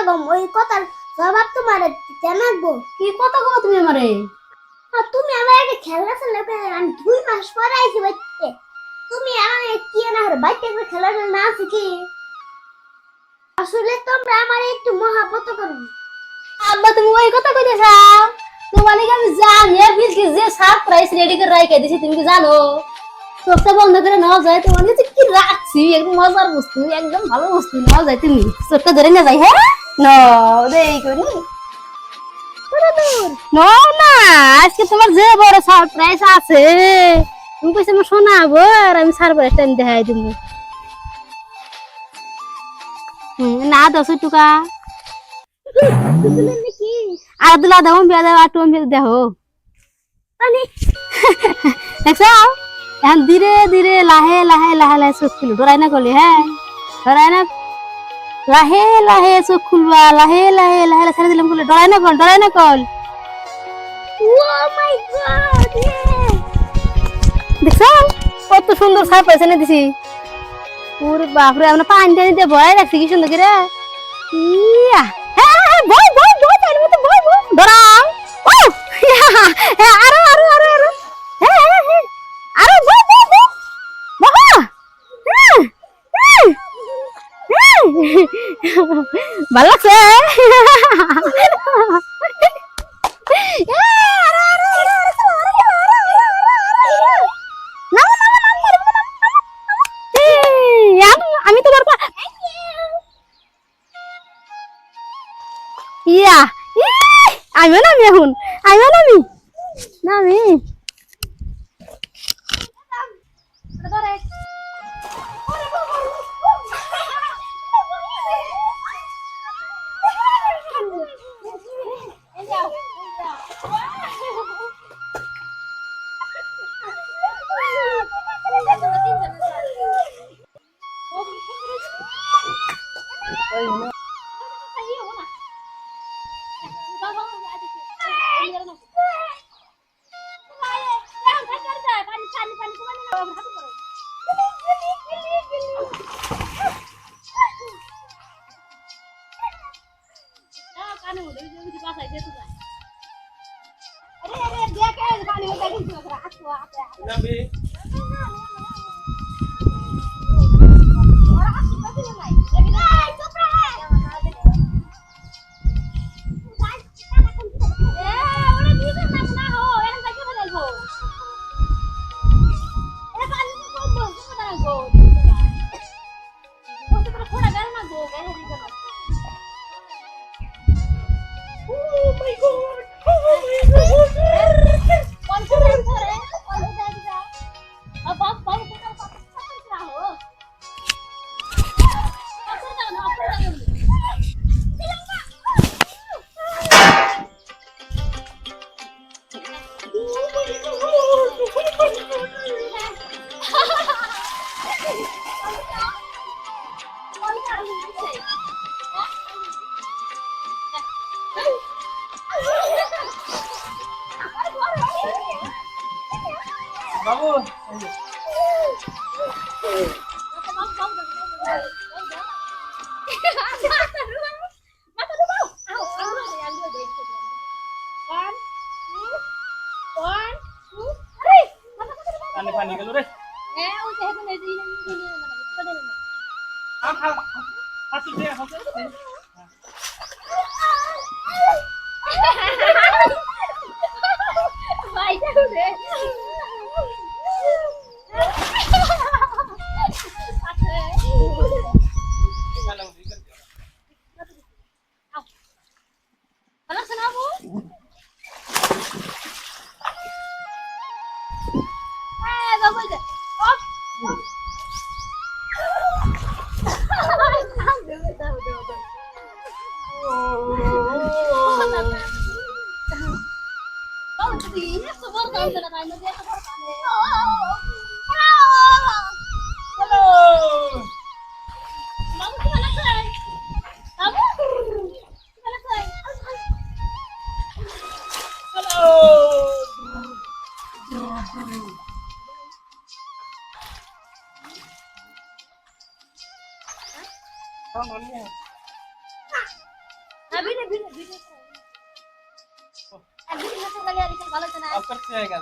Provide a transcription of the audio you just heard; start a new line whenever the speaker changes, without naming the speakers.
কম ওই কথার জবাব তোমার জানাবো।
কি কথা কও তুমি আমারে?
আর তুমি আমার একটা খেলা খেলে আমি 2 মাস পরে আইছি বাইতে, তুমি আমার কি না বাইতে খেলা না শিখি। আসলে তোমরা আমার একটু মহাব্বত করো।
আব্বা তুমি ওই কথা কইতেছাও? তোমার লাগি আমি জানি এর বিলকে যে সারপ্রাইজ রেডি করে রাইখা দিছি তুমি কি জানো? চোখটা বন্ধ করে নেওয়া যায় তোমার কাছে কি রাখছি একদম মজার বস্তু একদম ভালো বস্তু নেওয়া যায় তুমি চোখটা ধরে না যাই হ্যাঁ না দেই করি না না আজকে তোমার যে বড় সারপ্রাইজ আছে তুমি কইছ আমি শোনাবো আর আমি সারপ্রাইজ টাইম দেখাই দিব না 10 টাকা
কি
আর দুলা দাও বিয়া দাও আর তুমি দেখো
মানে
দেখছো এখন ধীরে ধীরে লাহে লাহে লাহে লাহে চোখ খুলো ডরাই না করলি হ্যাঁ ডরাই না লাহে লাহে চোখ খুলবা লাহে লাহে লাহে লাহে ছেড়ে দিলাম বলে ডরাই না কল
ও মাই গড
দেখছো কত সুন্দর সারপ্রাইজ এনে দিছি ওরে বাপরে আমরা পানি টানি দিয়ে ভয় রাখছি কি সুন্দর করে ইয়া হ্যাঁ হ্যাঁ বই তার মতো বই ডরাও ও আরো আরো আরো আরো হ্যাঁ হ্যাঁ হ্যাঁ আরো বই বাবা ভালো লাগছে আমি তোমার ইয়া আমিও নামি এখন আমিও নামি নামি
বাবু পানি পানি গেল রে হাসি দে হাসি
ভিডিও ভিডিও ভিডিও আর ভিডিও না চলে গেলে ভালো হতো না
अब करते हैं क्या